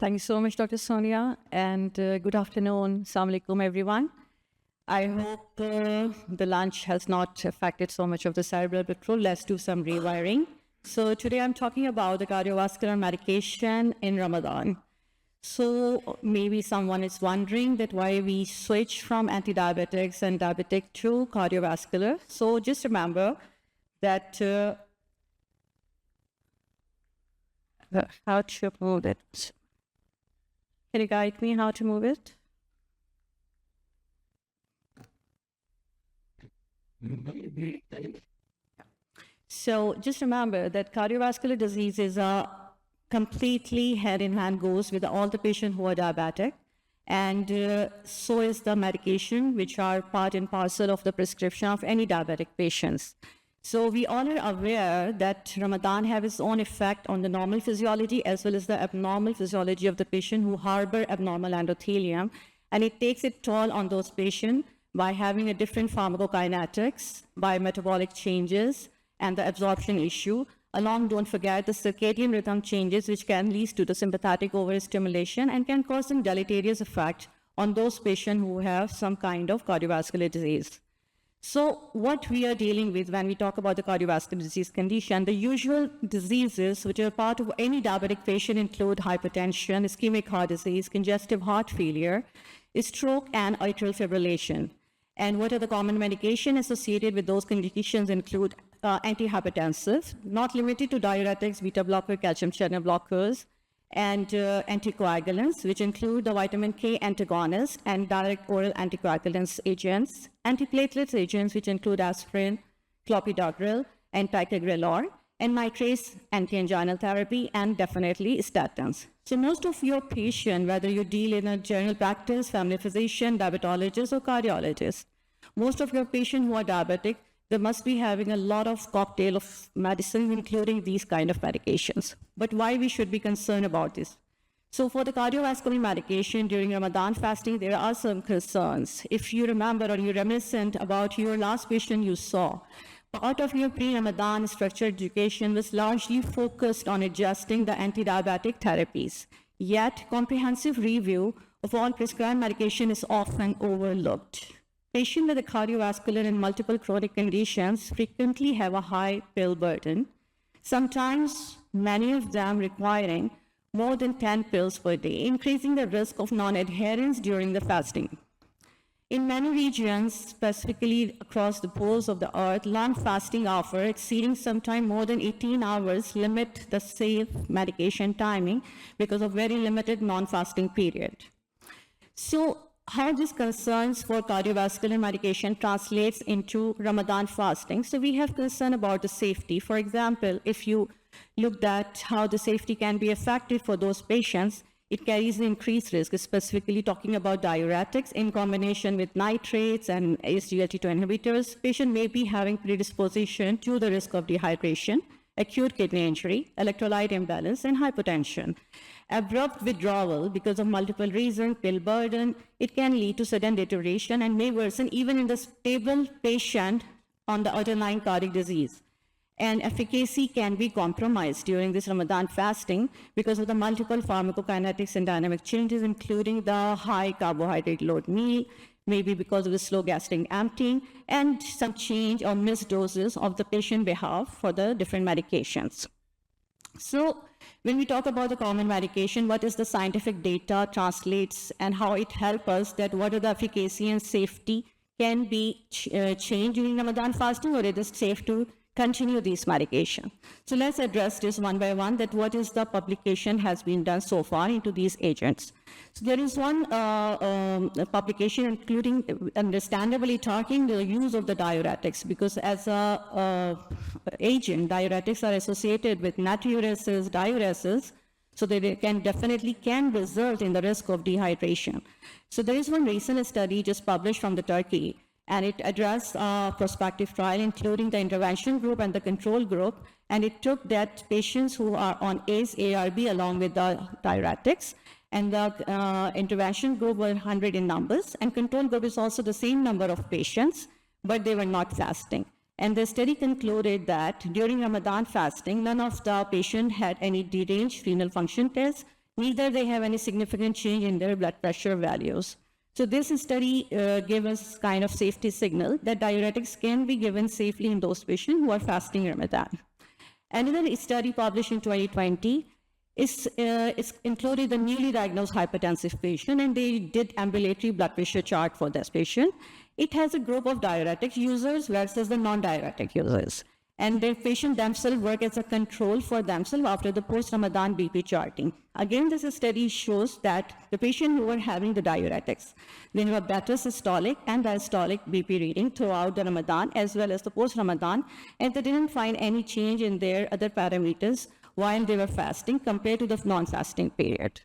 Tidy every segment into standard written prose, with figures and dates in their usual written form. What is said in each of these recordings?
Thank you so much, Dr. Sonia, and good afternoon. Assalamu alaikum, everyone. I hope the lunch has not affected so much of the cerebral patrol. Let's do some rewiring. So today I'm talking about the cardiovascular medication in Ramadan. So maybe someone is wondering that why we switch from anti-diabetics and diabetic to cardiovascular. So just remember that how to move it. Can you guide me how to move it? So just remember that cardiovascular diseases are completely hand-in-hand goes with all the patients who are diabetic. And so is the medication, which are part and parcel of the prescription of any diabetic patients. So we all are aware that Ramadan has its own effect on the normal physiology as well as the abnormal physiology of the patient who harbor abnormal endothelium. And it takes its toll on those patients by having a different pharmacokinetics, by metabolic changes, and the absorption issue. Along, don't forget the circadian rhythm changes, which can lead to the sympathetic overstimulation and can cause some deleterious effect on those patients who have some kind of cardiovascular disease. So what we are dealing with when we talk about the cardiovascular disease condition, the usual diseases which are part of any diabetic patient include hypertension, ischemic heart disease, congestive heart failure, stroke, and atrial fibrillation. And what are the common medication associated with those conditions include antihypertensive, not limited to diuretics, beta blocker, calcium channel blockers, and anticoagulants, which include the vitamin K antagonist and direct oral anticoagulants agents, antiplatelets agents, which include aspirin, clopidogrel, and ticagrelor, and nitrates, anti-anginal therapy, and definitely statins. So most of your patients, whether you deal in a general practice, family physician, diabetologist, or cardiologist, most of your patients who are diabetic, they must be having a lot of cocktail of medicine, including these kind of medications. But why we should be concerned about this? So for the cardiovascular medication during Ramadan fasting, there are some concerns. If you remember or you're reminiscent about your last patient you saw, part of your pre-Ramadan structured education was largely focused on adjusting the anti-diabetic therapies. Yet, comprehensive review of all prescribed medication is often overlooked. Patients with a cardiovascular and multiple chronic conditions frequently have a high pill burden, sometimes many of them requiring more than 10 pills per day, increasing the risk of non-adherence during the fasting. In many regions, specifically across the poles of the earth, long fasting hour exceeding sometimes more than 18 hours limit the safe medication timing because of very limited non-fasting period. So how these concerns for cardiovascular medication translates into Ramadan fasting. So we have concern about the safety. For example, if you looked at how the safety can be effective for those patients, it carries an increased risk, specifically talking about diuretics in combination with nitrates and SGLT2 inhibitors. Patient may be having predisposition to the risk of dehydration, acute kidney injury, electrolyte imbalance, and hypertension. Abrupt withdrawal because of multiple reasons, pill burden, it can lead to sudden deterioration and may worsen even in the stable patient on the underlying cardiac disease. And efficacy can be compromised during this Ramadan fasting because of the multiple pharmacokinetics and dynamic changes, including the high carbohydrate load meal, maybe because of the slow gastric emptying, and some change or missed doses of the patient behalf for the different medications. So when we talk about the common medication, what is the scientific data translates and how it helps us that what are the efficacy and safety can be changed during Ramadan fasting, or it is safe to continue these medication. So let's address this one by one, that what is the publication has been done so far into these agents. So there is one publication including understandably talking the use of the diuretics, because as a agent, diuretics are associated with natriuresis, diuresis, so they can definitely result in the risk of dehydration. So there is one recent study just published from the Turkey, and it addressed a prospective trial, including the intervention group and the control group. And it took that patients who are on ACE, ARB, along with the diuretics. And the intervention group were 100 in numbers. And control group is also the same number of patients, but they were not fasting. And the study concluded that during Ramadan fasting, none of the patients had any deranged renal function tests, neither they have any significant change in their blood pressure values. So this study gave us kind of safety signal that diuretics can be given safely in those patients who are fasting Ramadan. Another study published in 2020 is included the newly diagnosed hypertensive patient, and they did ambulatory blood pressure chart for this patient. It has a group of diuretic users versus the non-diuretic users. And the patient themselves work as a control for themselves after the post-Ramadan BP charting. Again, this study shows that the patient who were having the diuretics, they have a better systolic and diastolic BP reading throughout the Ramadan as well as the post-Ramadan, and they didn't find any change in their other parameters while they were fasting compared to the non-fasting period.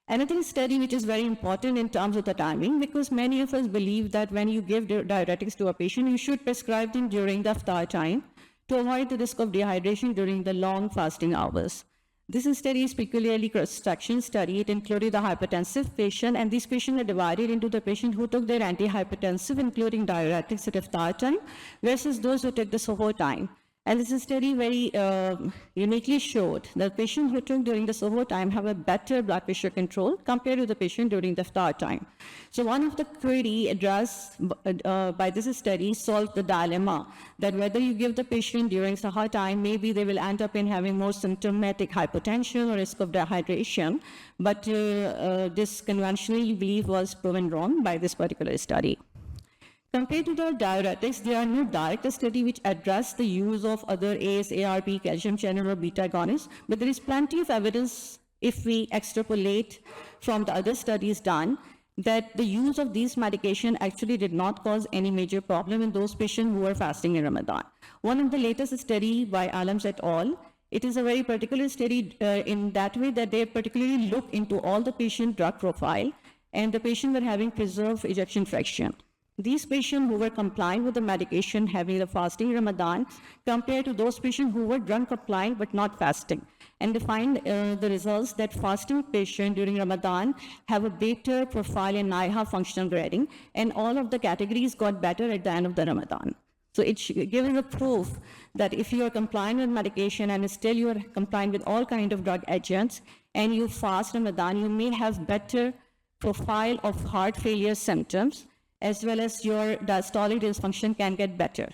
Another study which is very important in terms of the timing, because many of us believe that when you give diuretics to a patient, you should prescribe them during the iftar time to avoid the risk of dehydration during the long fasting hours. This study is peculiarly cross-section study. It included the hypertensive patient, and these patients are divided into the patient who took their antihypertensive, including diuretics at iftar time, versus those who took the suhoor time. And this study very uniquely showed that patients who took during the suhoor time have a better blood pressure control compared to the patient during the iftar time. So one of the query addressed by this study solved the dilemma that whether you give the patient during suhoor time, maybe they will end up in having more symptomatic hypertension or risk of dehydration. But this conventionally belief was proven wrong by this particular study. Compared to the diuretics, there are no direct studies which address the use of other ACE, ARB, calcium channel, or beta agonists, but there is plenty of evidence, if we extrapolate from the other studies done, that the use of these medication actually did not cause any major problem in those patients who were fasting in Ramadan. One of the latest study by Alams et al., it is a very particular study in that way that they particularly look into all the patient drug profile, and the patient were having preserved ejection fraction. These patients who were complying with the medication having the fasting Ramadan compared to those patients who were drug compliant but not fasting. And they find the results that fasting patients during Ramadan have a better profile in NIHA functional grading, and all of the categories got better at the end of the Ramadan. So it gives a proof that if you are compliant with medication and still you are compliant with all kinds of drug agents and you fast Ramadan, you may have better profile of heart failure symptoms, as well as your diastolic dysfunction can get better.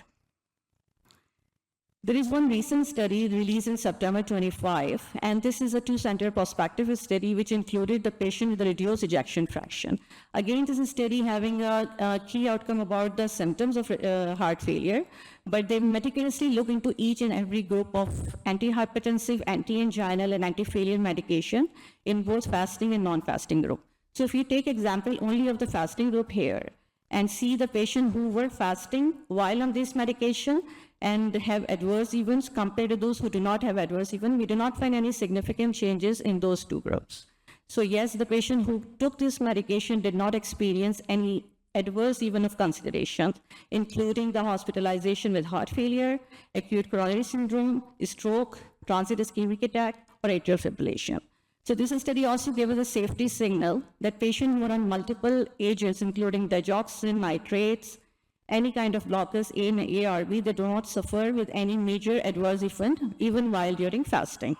There is one recent study released in September 25, and this is a two-center prospective study which included the patient with a reduced ejection fraction. Again, this is study having a key outcome about the symptoms of heart failure, but they meticulously look into each and every group of antihypertensive, anti-anginal, and anti-failure medication in both fasting and non-fasting group. So if you take example only of the fasting group here, and see the patient who were fasting while on this medication and have adverse events compared to those who do not have adverse events, we do not find any significant changes in those two groups. So yes, the patient who took this medication did not experience any adverse event of consideration, including the hospitalization with heart failure, acute coronary syndrome, stroke, transient ischemic attack, or atrial fibrillation. So this study also gave us a safety signal that patients who are on multiple agents, including digoxin, nitrates, any kind of blockers, A and ARB, they do not suffer with any major adverse event, even while during fasting.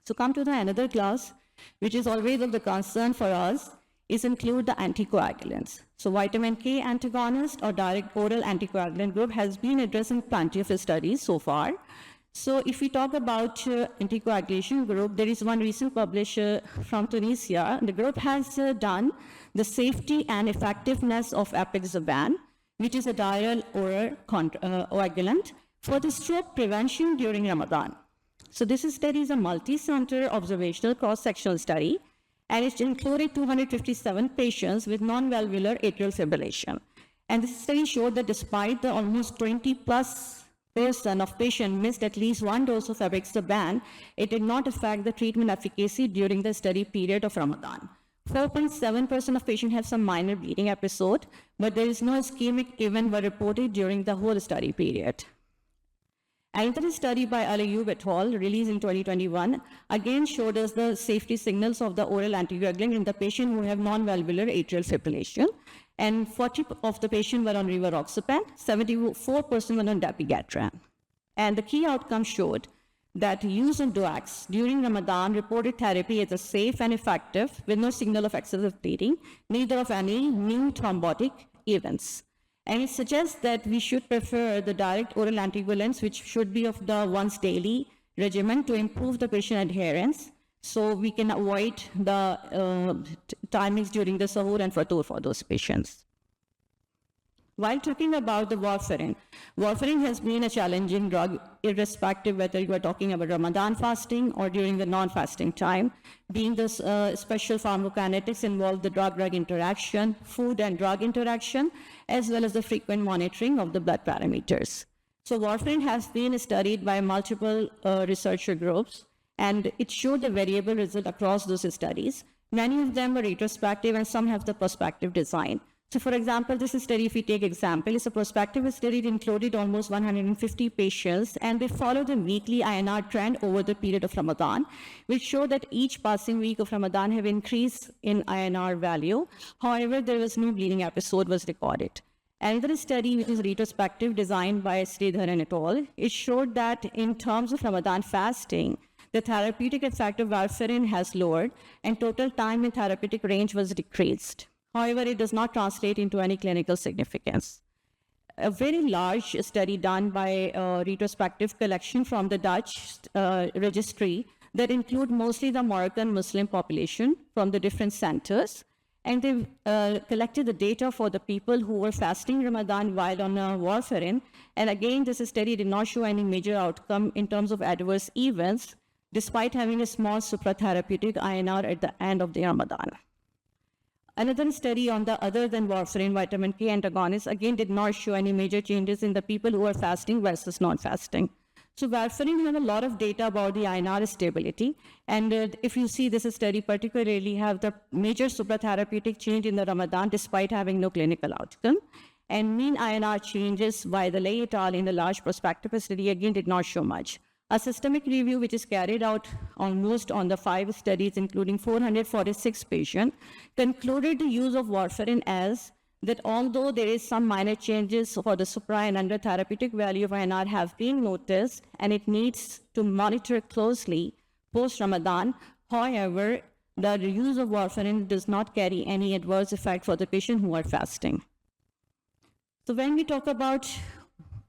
So come to the another class, which is always of the concern for us, is include the anticoagulants. So vitamin K antagonist or direct oral anticoagulant group has been addressed in plenty of studies so far. So if we talk about anticoagulation group, there is one recent published from Tunisia. The group has done the safety and effectiveness of apixaban, which is a diaryl oral coagulant for the stroke prevention during Ramadan. So this study is a multi-center observational cross-sectional study, and it included 257 patients with non-valvular atrial fibrillation. And this study showed that despite the almost 20+ % of patients missed at least one dose of apixaban, it did not affect the treatment efficacy during the study period of Ramadan. 4.7% of patients have some minor bleeding episode, but there is no ischemic event were reported during the whole study period. Another study by Alayub et al., released in 2021, again showed us the safety signals of the oral anticoagulant in the patient who have non-valvular atrial fibrillation. And 40% of the patients were on rivaroxaban, 74% were on dapigatran. And the key outcome showed that use of DOACs during Ramadan reported therapy as a safe and effective with no signal of excessive bleeding, neither of any new thrombotic events. And it suggests that we should prefer the direct oral anticoagulants, which should be of the once daily regimen to improve the patient adherence, so we can avoid the timings during the sahur and fatur for those patients. While talking about the warfarin, warfarin has been a challenging drug, irrespective whether you are talking about Ramadan fasting or during the non-fasting time, being the special pharmacokinetics involve the drug-drug interaction, food and drug interaction, as well as the frequent monitoring of the blood parameters. So warfarin has been studied by multiple researcher groups, and it showed a variable result across those studies. Many of them were retrospective and some have the prospective design. So for example, this study, if we take example, is a prospective study. It included almost 150 patients, and they followed the weekly INR trend over the period of Ramadan, which showed that each passing week of Ramadan have increased in INR value. However, there was no bleeding episode was recorded. Another study, which is retrospective, designed by Sridharan et al., it showed that in terms of Ramadan fasting, the therapeutic effect of warfarin has lowered, and total time in therapeutic range was decreased. However, it does not translate into any clinical significance. A very large study done by a retrospective collection from the Dutch registry that include mostly the Moroccan Muslim population from the different centers, and they collected the data for the people who were fasting Ramadan while on warfarin. And again, this study did not show any major outcome in terms of adverse events, despite having a small supratherapeutic INR at the end of the Ramadan. Another study on the other than warfarin vitamin K antagonist again did not show any major changes in the people who are fasting versus non-fasting. So warfarin has a lot of data about the INR stability, and if you see this study particularly have the major supratherapeutic change in the Ramadan despite having no clinical outcome. And mean INR changes by the Lay et al. In the large prospective study again did not show much. A systemic review, which is carried out almost on the 5 studies, including 446 patients, concluded the use of warfarin as that although there is some minor changes for the supra and under therapeutic value of INR have been noticed, and it needs to monitor closely post-Ramadan. However, the use of warfarin does not carry any adverse effect for the patient who are fasting. So when we talk about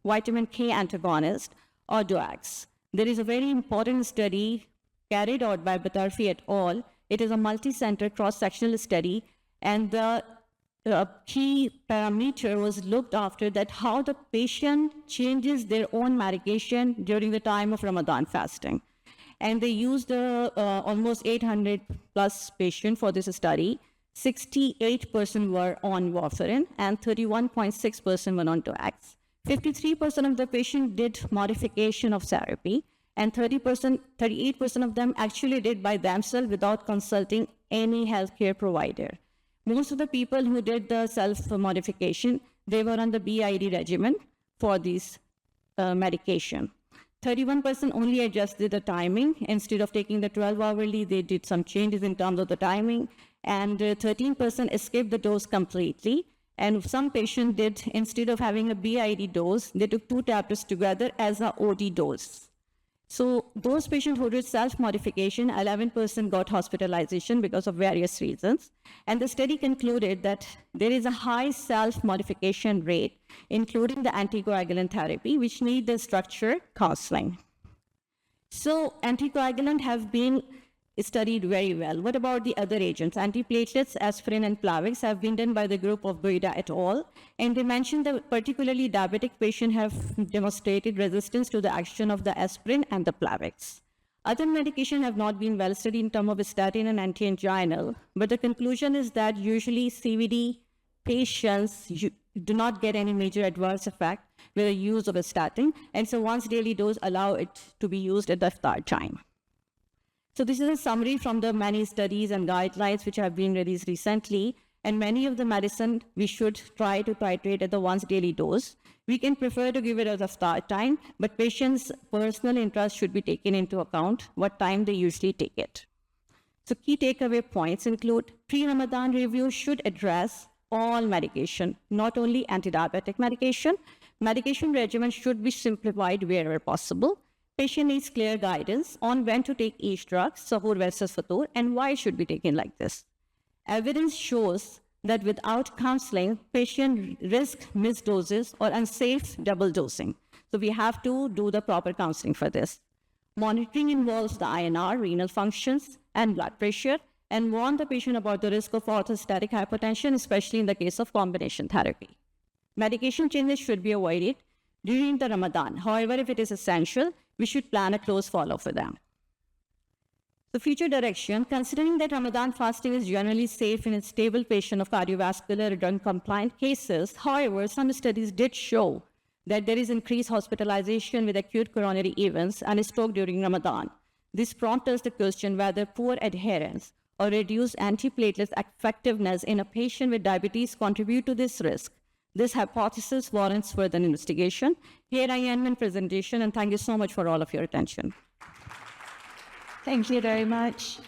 vitamin K antagonist or DOACs, there is a very important study carried out by Batarfi et al. It is a multi-center cross-sectional study, and the key parameter was looked after that how the patient changes their own medication during the time of Ramadan fasting. And they used almost 800 plus patients for this study. 68% were on warfarin and 31.6% were on DOACs. 53% of the patients did modification of therapy, and 38% of them actually did by themselves without consulting any healthcare provider. Most of the people who did the self-modification, they were on the BID regimen for this medication. 31% only adjusted the timing. Instead of taking the 12-hourly, they did some changes in terms of the timing, and 13% escaped the dose completely. And some patients did, instead of having a BID dose, they took 2 tablets together as an OD dose. So those patients who did self-modification, 11% got hospitalization because of various reasons. And the study concluded that there is a high self-modification rate, including the anticoagulant therapy, which need the structured counseling. So anticoagulant have been studied very well. What about the other agents? Antiplatelets, aspirin, and Plavix have been done by the group of Boida et al. And they mentioned that particularly diabetic patients have demonstrated resistance to the action of the aspirin and the Plavix. Other medications have not been well studied in terms of statin and anti-anginal, but the conclusion is that usually CVD patients do not get any major adverse effect with the use of a statin, and so once daily dose allow it to be used at the iftar time. So this is a summary from the many studies and guidelines which have been released recently, and many of the medicine we should try to titrate at the once daily dose. We can prefer to give it at the iftar time, but patients' personal interest should be taken into account what time they usually take it. So key takeaway points include pre-Ramadan review should address all medication, not only anti-diabetic medication. Medication regimen should be simplified wherever possible. Patient needs clear guidance on when to take each drug, Sahur versus Fatur, and why it should be taken like this. Evidence shows that without counseling, patient risk missed doses or unsafe double dosing. So we have to do the proper counseling for this. Monitoring involves the INR, renal functions, and blood pressure, and warn the patient about the risk of orthostatic hypotension, especially in the case of combination therapy. Medication changes should be avoided during the Ramadan. However, if it is essential, we should plan a close follow-up for them. The future direction, considering that Ramadan fasting is generally safe in a stable patient of cardiovascular or drug-compliant cases, however, some studies did show that there is increased hospitalization with acute coronary events and stroke during Ramadan. This prompts us the question whether poor adherence or reduced antiplatelet effectiveness in a patient with diabetes contribute to this risk. This hypothesis warrants further investigation. Here I end my presentation, and thank you so much for all of your attention. Thank you very much.